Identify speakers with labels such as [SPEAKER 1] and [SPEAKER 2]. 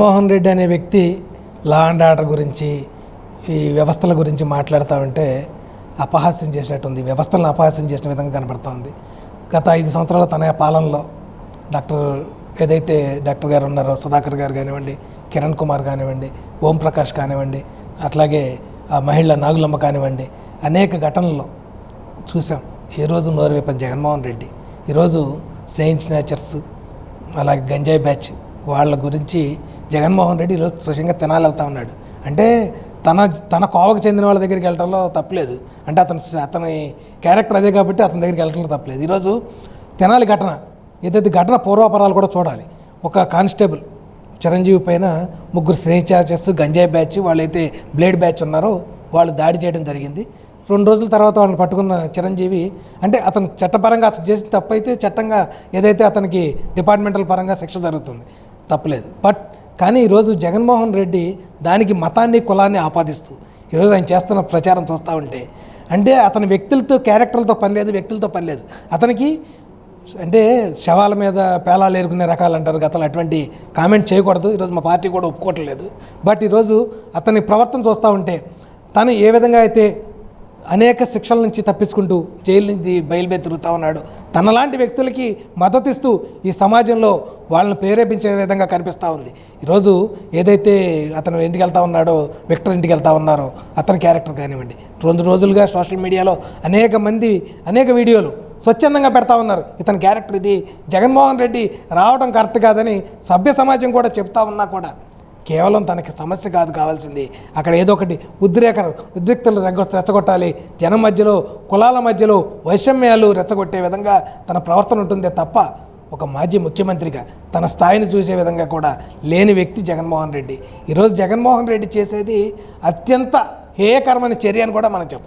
[SPEAKER 1] మోహన్ రెడ్డి అనే వ్యక్తి law and order గురించి ఈ వ్యవస్థల గురించి మాట్లాడుతూ ఉంటే అపహాస్యం చేసినట్టుంది. వ్యవస్థలను అపహాస్యం చేసిన విధంగా కనబడుతూ ఉంది. గత 5 సంవత్సరాల తన పాలనలో డాక్టర్ గారు ఉన్నారో, సుధాకర్ గారు కానివ్వండి, కిరణ్ కుమార్ కానివ్వండి, ఓం ప్రకాష్ కానివ్వండి, అట్లాగే మహిళ నాగులమ్మ కానివ్వండి, అనేక ఘటనల్లో చూసాం. ఈరోజు నోరు విప్పని జగన్మోహన్ రెడ్డి ఈరోజు సెయింట్ నేచర్స్, అలాగే గంజాయి బ్యాచ్ వాళ్ళ గురించి జగన్మోహన్ రెడ్డి ఈరోజు స్వయంగా తెనాలి వెళ్తూ ఉన్నాడు. అంటే తన కోవకు చెందిన వాళ్ళ దగ్గరికి వెళ్ళడంలో తప్పలేదు. అంటే అతని క్యారెక్టర్ అదే కాబట్టి అతని దగ్గరికి వెళ్ళడంలో తప్పలేదు. ఈరోజు తెనాలి ఘటన ఏదైతే ఘటన పూర్వాపరాలు కూడా చూడాలి. ఒక కానిస్టేబుల్ చిరంజీవి పైన 3 స్నేహితులు గంజాయి బ్యాచ్, వాళ్ళైతే బ్లేడ్ బ్యాచ్ ఉన్నారో వాళ్ళు దాడి చేయడం జరిగింది. 2 రోజుల తర్వాత వాళ్ళని పట్టుకున్న చిరంజీవి, అంటే అతను చట్టపరంగా అతను చేసిన తప్పైతే చట్టంగా ఏదైతే అతనికి డిపార్ట్మెంటల్ పరంగా శిక్ష జరుగుతుంది, తప్పలేదు. కానీ ఈరోజు జగన్మోహన్ రెడ్డి దానికి మతాన్ని, కులాన్ని ఆపాదిస్తూ ఈరోజు ఆయన చేస్తున్న ప్రచారం చూస్తూ ఉంటే, అంటే అతని వ్యక్తులతో, క్యారెక్టర్లతో పని లేదు, వ్యక్తులతో పని లేదు అతనికి. అంటే శవాల మీద పేలాలు ఏరుకునే రకాలు అంటారు గతంలో, అటువంటి కామెంట్ చేయకూడదు. ఈరోజు మా పార్టీ కూడా ఒప్పుకోవట్లేదు. బట్ ఈరోజు అతని ప్రవర్తన చూస్తూ ఉంటే, తను ఏ విధంగా అయితే అనేక శిక్షల నుంచి తప్పించుకుంటూ జైలు నుంచి బయలుదేరి తిరుగుతూ ఉన్నాడు, తనలాంటి వ్యక్తులకి మద్దతిస్తూ ఈ సమాజంలో వాళ్ళని ప్రేరేపించే విధంగా కనిపిస్తూ ఉంది. ఈరోజు ఏదైతే అతను ఇంటికి వెళ్తూ ఉన్నాడో, విక్టర్ ఇంటికి వెళ్తూ ఉన్నారో, అతని క్యారెక్టర్ కానివ్వండి, 2 రోజులుగా సోషల్ మీడియాలో అనేక మంది అనేక వీడియోలు స్వచ్ఛందంగా పెడతా ఉన్నారు. ఇతని క్యారెక్టర్ ఇది, జగన్మోహన్ రెడ్డి రావడం కరెక్ట్ కాదని సభ్య సమాజం కూడా చెప్తా ఉన్నా కూడా కేవలం తనకి సమస్య కాదు కావాల్సింది, అక్కడ ఏదో ఒకటి ఉద్రిక్తలు రెచ్చగొట్టాలి, జనం మధ్యలో, కులాల మధ్యలో వైషమ్యాలు రెచ్చగొట్టే విధంగా తన ప్రవర్తన ఉంటుందే తప్ప ఒక మాజీ ముఖ్యమంత్రిగా తన స్థాయిని చూసే విధంగా కూడా లేని వ్యక్తి జగన్మోహన్ రెడ్డి. ఈరోజు జగన్మోహన్ రెడ్డి చేసేది అత్యంత హేయకరమైన చర్య అని కూడా మనం చెప్పచ్చు.